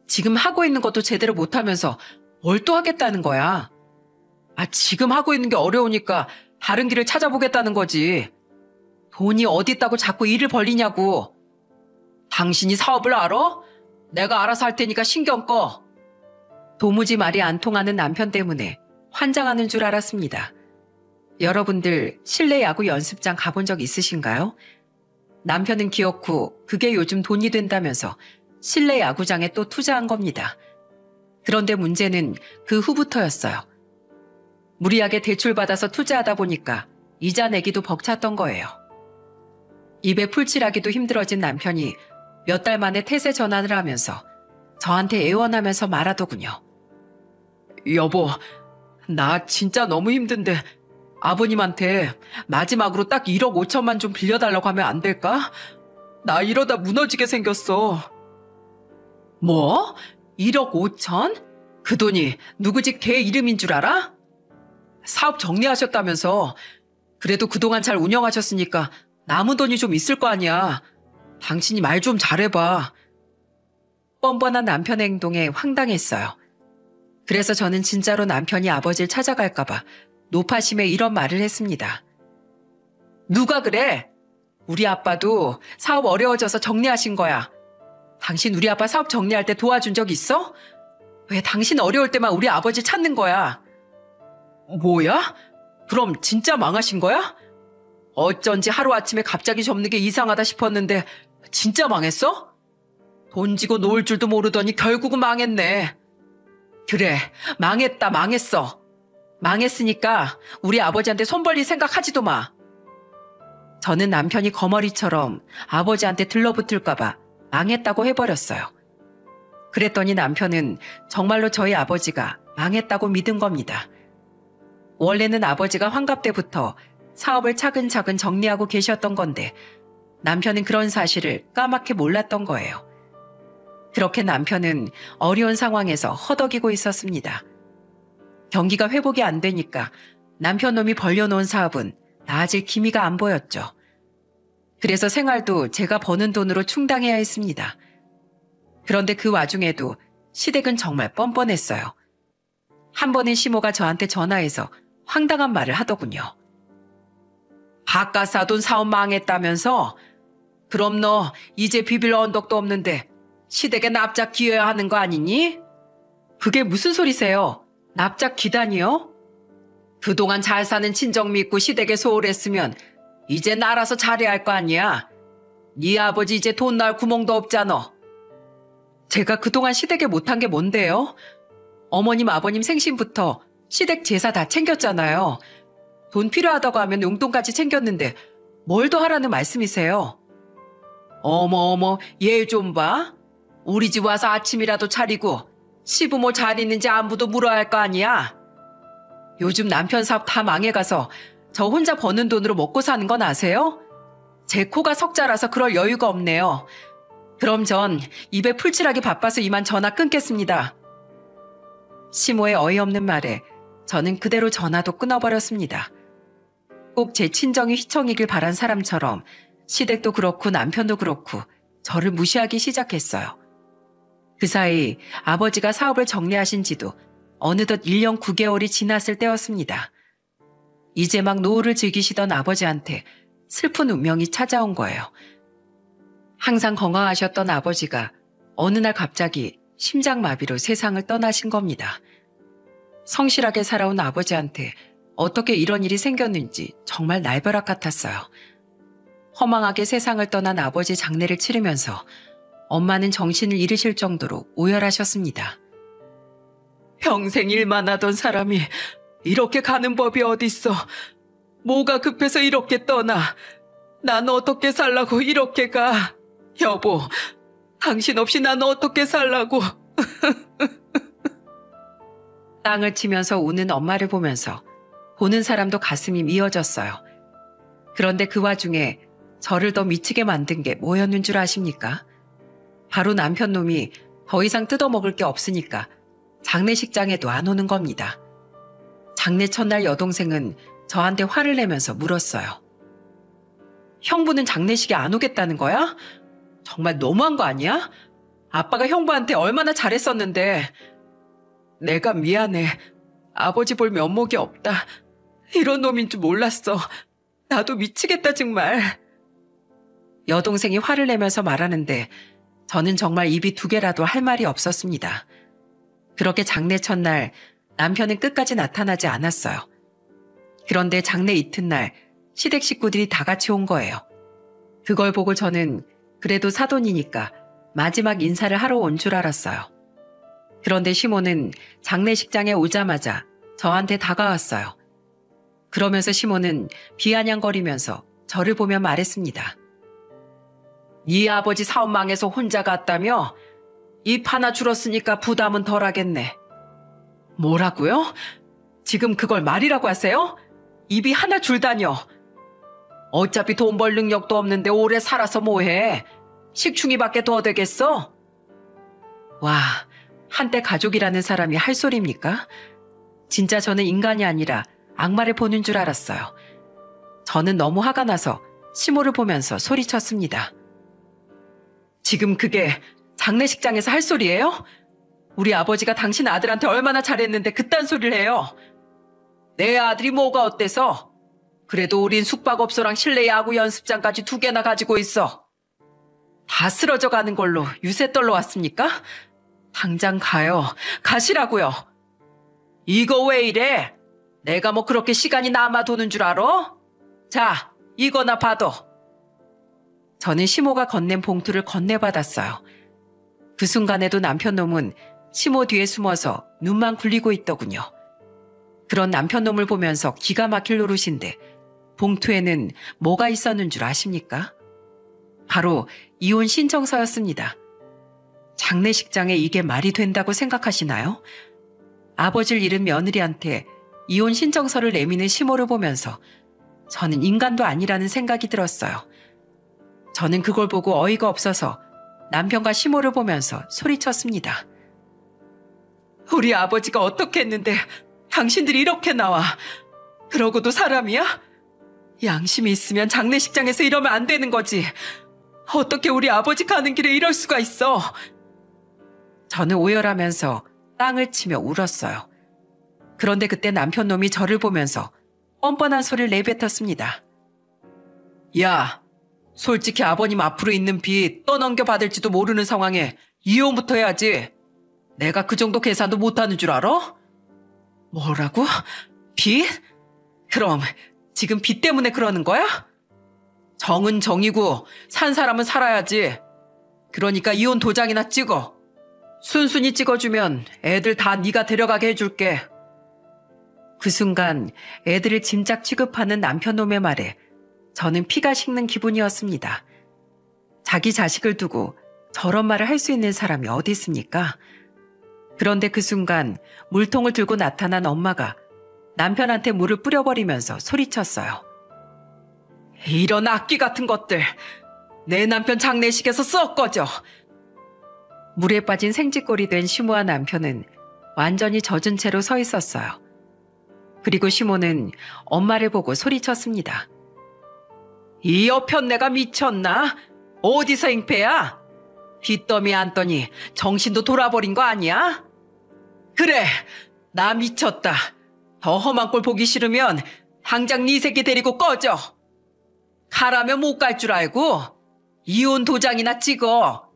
지금 하고 있는 것도 제대로 못하면서 뭘 또 하겠다는 거야. 지금 하고 있는 게 어려우니까 다른 길을 찾아보겠다는 거지. 돈이 어디 있다고 자꾸 일을 벌리냐고. 당신이 사업을 알아? 내가 알아서 할 테니까 신경 꺼. 도무지 말이 안 통하는 남편 때문에 환장하는 줄 알았습니다. 여러분들 실내 야구 연습장 가본 적 있으신가요? 남편은 기어코 그게 요즘 돈이 된다면서 실내 야구장에 또 투자한 겁니다. 그런데 문제는 그 후부터였어요. 무리하게 대출받아서 투자하다 보니까 이자 내기도 벅찼던 거예요. 입에 풀칠하기도 힘들어진 남편이 몇 달 만에 태세 전환을 하면서 저한테 애원하면서 말하더군요. 여보, 나 진짜 너무 힘든데 아버님한테 마지막으로 딱 1억 5천만 좀 빌려달라고 하면 안 될까? 나 이러다 무너지게 생겼어. 뭐? 1억 5천? 그 돈이 누구 집 개 이름인 줄 알아? 사업 정리하셨다면서. 그래도 그동안 잘 운영하셨으니까 남은 돈이 좀 있을 거 아니야. 당신이 말 좀 잘해봐. 뻔뻔한 남편의 행동에 황당했어요. 그래서 저는 진짜로 남편이 아버지를 찾아갈까봐 노파심에 이런 말을 했습니다. 누가 그래? 우리 아빠도 사업 어려워져서 정리하신 거야. 당신 우리 아빠 사업 정리할 때 도와준 적 있어? 왜 당신 어려울 때만 우리 아버지 찾는 거야? 뭐야? 그럼 진짜 망하신 거야? 어쩐지 하루아침에 갑자기 접는 게 이상하다 싶었는데 진짜 망했어? 돈 지고 놓을 줄도 모르더니 결국은 망했네. 그래, 망했다, 망했어. 망했으니까 우리 아버지한테 손 벌릴 생각하지도 마. 저는 남편이 거머리처럼 아버지한테 들러붙을까봐 망했다고 해버렸어요. 그랬더니 남편은 정말로 저희 아버지가 망했다고 믿은 겁니다. 원래는 아버지가 환갑 때부터 사업을 차근차근 정리하고 계셨던 건데 남편은 그런 사실을 까맣게 몰랐던 거예요. 그렇게 남편은 어려운 상황에서 허덕이고 있었습니다. 경기가 회복이 안 되니까 남편 놈이 벌려놓은 사업은 나아질 기미가 안 보였죠. 그래서 생활도 제가 버는 돈으로 충당해야 했습니다. 그런데 그 와중에도 시댁은 정말 뻔뻔했어요. 한 번은 시모가 저한테 전화해서 황당한 말을 하더군요. 바깥 사돈 사업 망했다면서? 그럼 너 이제 비빌 언덕도 없는데 시댁에 납작 기어야 하는 거 아니니? 그게 무슨 소리세요? 납작 기다니요? 그동안 잘 사는 친정 믿고 시댁에 소홀했으면 이제 알아서 잘해야 할 거 아니야. 네 아버지 이제 돈 나올 구멍도 없잖아. 제가 그동안 시댁에 못한 게 뭔데요? 어머님 아버님 생신부터 시댁 제사 다 챙겼잖아요. 돈 필요하다고 하면 용돈까지 챙겼는데 뭘 더 하라는 말씀이세요? 어머 얘 좀 봐. 우리 집 와서 아침이라도 차리고 시부모 잘 있는지 안부도 물어야 할 거 아니야. 요즘 남편 사업 다 망해가서 저 혼자 버는 돈으로 먹고 사는 건 아세요? 제 코가 석자라서 그럴 여유가 없네요. 그럼 전 입에 풀칠하기 바빠서 이만 전화 끊겠습니다. 시모의 어이없는 말에 저는 그대로 전화도 끊어버렸습니다. 꼭 제 친정이 휘청이길 바란 사람처럼 시댁도 그렇고 남편도 그렇고 저를 무시하기 시작했어요. 그 사이 아버지가 사업을 정리하신 지도 어느덧 1년 9개월이 지났을 때였습니다. 이제 막 노후를 즐기시던 아버지한테 슬픈 운명이 찾아온 거예요. 항상 건강하셨던 아버지가 어느 날 갑자기 심장마비로 세상을 떠나신 겁니다. 성실하게 살아온 아버지한테 어떻게 이런 일이 생겼는지 정말 날벼락 같았어요. 허망하게 세상을 떠난 아버지 장례를 치르면서 엄마는 정신을 잃으실 정도로 오열하셨습니다. 평생 일만 하던 사람이 이렇게 가는 법이 어딨어. 뭐가 급해서 이렇게 떠나. 난 어떻게 살라고 이렇게 가. 여보, 당신 없이 난 어떻게 살라고. 땅을 치면서 우는 엄마를 보면서 보는 사람도 가슴이 미어졌어요. 그런데 그 와중에 저를 더 미치게 만든 게 뭐였는 줄 아십니까? 바로 남편 놈이 더 이상 뜯어먹을 게 없으니까 장례식장에도 안 오는 겁니다. 장례 첫날 여동생은 저한테 화를 내면서 물었어요. 형부는 장례식에 안 오겠다는 거야? 정말 너무한 거 아니야? 아빠가 형부한테 얼마나 잘했었는데. 내가 미안해. 아버지 볼 면목이 없다. 이런 놈인 줄 몰랐어. 나도 미치겠다 정말. 여동생이 화를 내면서 말하는데 저는 정말 입이 두 개라도 할 말이 없었습니다. 그렇게 장례 첫날 남편은 끝까지 나타나지 않았어요. 그런데 장례 이튿날 시댁 식구들이 다 같이 온 거예요. 그걸 보고 저는 그래도 사돈이니까 마지막 인사를 하러 온 줄 알았어요. 그런데 시모는 장례식장에 오자마자 저한테 다가왔어요. 그러면서 시모는 비아냥거리면서 저를 보며 말했습니다. 네 아버지 사업 망해서 혼자 갔다며? 입 하나 줄었으니까 부담은 덜하겠네. 뭐라고요? 지금 그걸 말이라고 하세요? 입이 하나 줄다뇨. 어차피 돈 벌 능력도 없는데 오래 살아서 뭐해. 식충이밖에 더 되겠어? 와, 한때 가족이라는 사람이 할 소리입니까? 진짜 저는 인간이 아니라 악마를 보는 줄 알았어요. 저는 너무 화가 나서 시모를 보면서 소리쳤습니다. 지금 그게 장례식장에서 할 소리예요? 우리 아버지가 당신 아들한테 얼마나 잘했는데 그딴 소리를 해요. 내 아들이 뭐가 어때서? 그래도 우린 숙박업소랑 실내 야구 연습장까지 2개나 가지고 있어. 다 쓰러져 가는 걸로 유세 떨러 왔습니까? 당장 가요. 가시라고요. 이거 왜 이래? 내가 뭐 그렇게 시간이 남아 도는 줄 알아? 자, 이거나 받아. 저는 시모가 건넨 봉투를 건네받았어요. 그 순간에도 남편 놈은 시모 뒤에 숨어서 눈만 굴리고 있더군요. 그런 남편 놈을 보면서 기가 막힐 노릇인데 봉투에는 뭐가 있었는 줄 아십니까? 바로 이혼 신청서였습니다. 장례식장에 이게 말이 된다고 생각하시나요? 아버지를 잃은 며느리한테 이혼 신청서를 내미는 시모를 보면서 저는 인간도 아니라는 생각이 들었어요. 저는 그걸 보고 어이가 없어서 남편과 시모를 보면서 소리쳤습니다. 우리 아버지가 어떻게 했는데 당신들이 이렇게 나와. 그러고도 사람이야? 양심이 있으면 장례식장에서 이러면 안 되는 거지. 어떻게 우리 아버지 가는 길에 이럴 수가 있어. 저는 오열하면서 땅을 치며 울었어요. 그런데 그때 남편 놈이 저를 보면서 뻔뻔한 소리를 내뱉었습니다. 야, 솔직히 아버님 앞으로 있는 빚 떠넘겨 받을지도 모르는 상황에 이혼부터 해야지. 내가 그 정도 계산도 못하는 줄 알아? 뭐라고? 빚? 그럼 지금 빚 때문에 그러는 거야? 정은 정이고 산 사람은 살아야지. 그러니까 이혼 도장이나 찍어. 순순히 찍어주면 애들 다 네가 데려가게 해줄게. 그 순간 애들을 짐작 취급하는 남편놈의 말에 저는 피가 식는 기분이었습니다. 자기 자식을 두고 저런 말을 할 수 있는 사람이 어디 있습니까? 그런데 그 순간 물통을 들고 나타난 엄마가 남편한테 물을 뿌려버리면서 소리쳤어요. 이런 악귀 같은 것들! 내 남편 장례식에서 썩 꺼져! 물에 빠진 생쥐꼴이 된 시모와 남편은 완전히 젖은 채로 서 있었어요. 그리고 시모는 엄마를 보고 소리쳤습니다. 이 여편네가 미쳤나? 어디서 잉패야? 빚더미 안더니 정신도 돌아버린 거 아니야? 그래, 나 미쳤다. 더 험한 꼴 보기 싫으면 당장 네 새끼 데리고 꺼져. 가라면 못 갈 줄 알고 이혼 도장이나 찍어.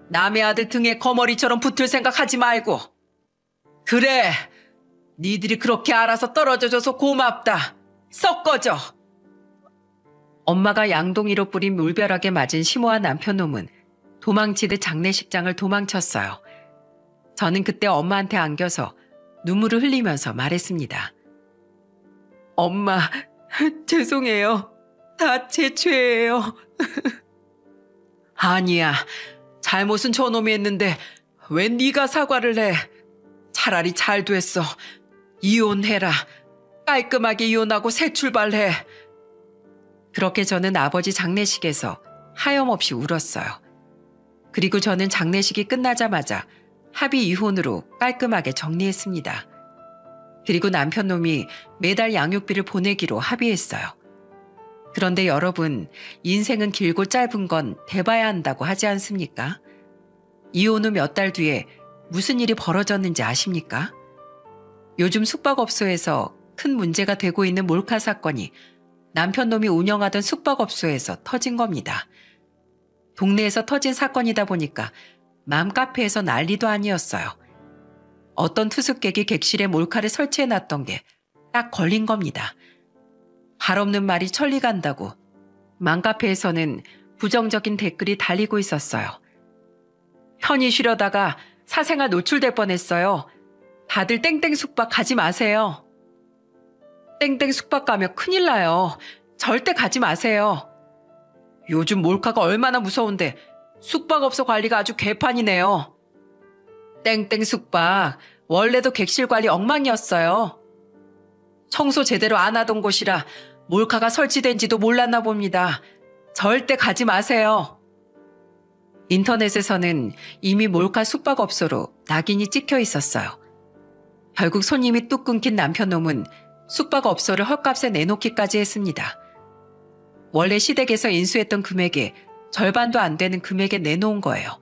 남의 아들 등에 거머리처럼 붙을 생각하지 말고. 그래, 니들이 그렇게 알아서 떨어져줘서 고맙다. 썩 꺼져. 엄마가 양동이로 뿌린 물벼락에 맞은 시모와 남편놈은 도망치듯 장례식장을 도망쳤어요. 저는 그때 엄마한테 안겨서 눈물을 흘리면서 말했습니다. 엄마, 죄송해요. 다 제 죄예요. 아니야. 잘못은 저놈이 했는데 왜 네가 사과를 해. 차라리 잘 됐어. 이혼해라. 깔끔하게 이혼하고 새 출발해. 그렇게 저는 아버지 장례식에서 하염없이 울었어요. 그리고 저는 장례식이 끝나자마자 합의 이혼으로 깔끔하게 정리했습니다. 그리고 남편놈이 매달 양육비를 보내기로 합의했어요. 그런데 여러분, 인생은 길고 짧은 건 대봐야 한다고 하지 않습니까? 이혼 후 몇 달 뒤에 무슨 일이 벌어졌는지 아십니까? 요즘 숙박업소에서 큰 문제가 되고 있는 몰카 사건이 남편놈이 운영하던 숙박업소에서 터진 겁니다. 동네에서 터진 사건이다 보니까 맘카페에서 난리도 아니었어요. 어떤 투숙객이 객실에 몰카를 설치해놨던 게 딱 걸린 겁니다. 발 없는 말이 천리 간다고 맘카페에서는 부정적인 댓글이 달리고 있었어요. 편히 쉬려다가 사생활 노출될 뻔했어요. 다들 땡땡 숙박 가지 마세요. 땡땡 숙박 가면 큰일 나요. 절대 가지 마세요. 요즘 몰카가 얼마나 무서운데 숙박업소 관리가 아주 개판이네요. 땡땡 숙박 원래도 객실 관리 엉망이었어요. 청소 제대로 안 하던 곳이라 몰카가 설치된지도 몰랐나 봅니다. 절대 가지 마세요. 인터넷에서는 이미 몰카 숙박업소로 낙인이 찍혀 있었어요. 결국 손님이 뚝 끊긴 남편놈은 숙박업소를 헐값에 내놓기까지 했습니다. 원래 시댁에서 인수했던 금액의 절반도 안 되는 금액에 내놓은 거예요.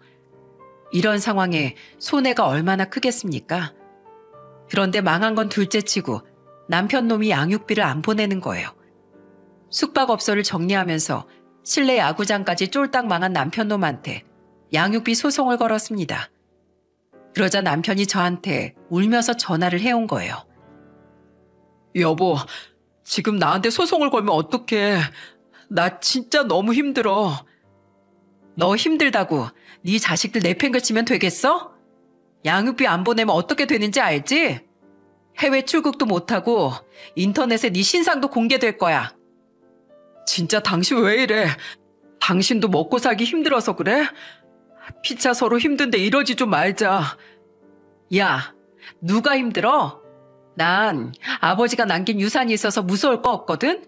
이런 상황에 손해가 얼마나 크겠습니까? 그런데 망한 건 둘째치고 남편놈이 양육비를 안 보내는 거예요. 숙박업소를 정리하면서 실내 야구장까지 쫄딱 망한 남편놈한테 양육비 소송을 걸었습니다. 그러자 남편이 저한테 울면서 전화를 해온 거예요. 여보, 지금 나한테 소송을 걸면 어떡해. 나 진짜 너무 힘들어. 너 힘들다고 네 자식들 내팽개치면 되겠어? 양육비 안 보내면 어떻게 되는지 알지? 해외 출국도 못하고 인터넷에 네 신상도 공개될 거야. 진짜 당신 왜 이래? 당신도 먹고 살기 힘들어서 그래? 피차 서로 힘든데 이러지 좀 말자. 야, 누가 힘들어? 난 아버지가 남긴 유산이 있어서 무서울 거 없거든?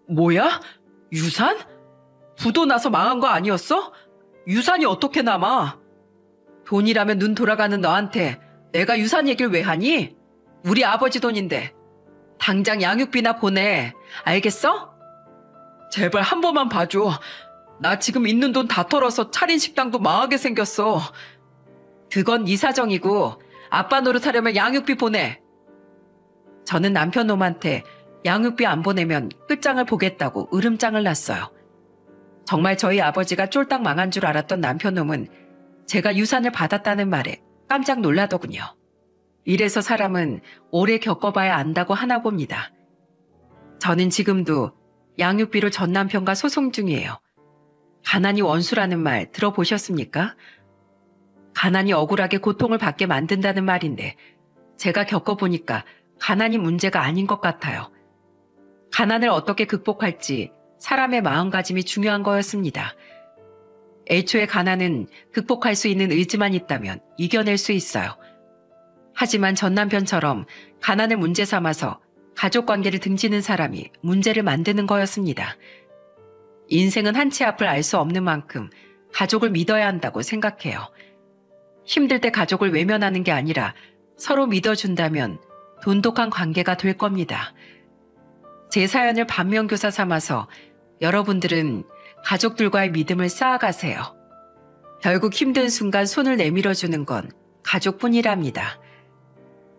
뭐야? 유산? 부도 나서 망한 거 아니었어? 유산이 어떻게 남아? 돈이라면 눈 돌아가는 너한테 내가 유산 얘기를 왜 하니? 우리 아버지 돈인데. 당장 양육비나 보내. 알겠어? 제발 한 번만 봐줘. 나 지금 있는 돈 다 털어서 차린 식당도 망하게 생겼어. 그건 네 사정이고 아빠 노릇하려면 양육비 보내. 저는 남편 놈한테 양육비 안 보내면 끝장을 보겠다고 으름장을 놨어요. 정말 저희 아버지가 쫄딱 망한 줄 알았던 남편 놈은 제가 유산을 받았다는 말에 깜짝 놀라더군요. 이래서 사람은 오래 겪어봐야 안다고 하나 봅니다. 저는 지금도 양육비로 전 남편과 소송 중이에요. 가난이 원수라는 말 들어보셨습니까? 가난이 억울하게 고통을 받게 만든다는 말인데 제가 겪어보니까 가난이 문제가 아닌 것 같아요. 가난을 어떻게 극복할지 사람의 마음가짐이 중요한 거였습니다. 애초에 가난은 극복할 수 있는 의지만 있다면 이겨낼 수 있어요. 하지만 전 남편처럼 가난을 문제 삼아서 가족관계를 등지는 사람이 문제를 만드는 거였습니다. 인생은 한치 앞을 알 수 없는 만큼 가족을 믿어야 한다고 생각해요. 힘들 때 가족을 외면하는 게 아니라 서로 믿어준다면 돈독한 관계가 될 겁니다. 제 사연을 반면교사 삼아서 여러분들은 가족들과의 믿음을 쌓아가세요. 결국 힘든 순간 손을 내밀어주는 건 가족뿐이랍니다.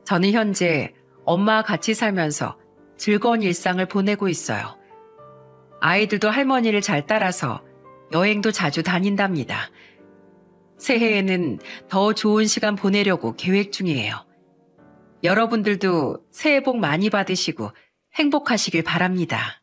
저는 현재 엄마와 같이 살면서 즐거운 일상을 보내고 있어요. 아이들도 할머니를 잘 따라서 여행도 자주 다닌답니다. 새해에는 더 좋은 시간 보내려고 계획 중이에요. 여러분들도 새해 복 많이 받으시고 행복하시길 바랍니다.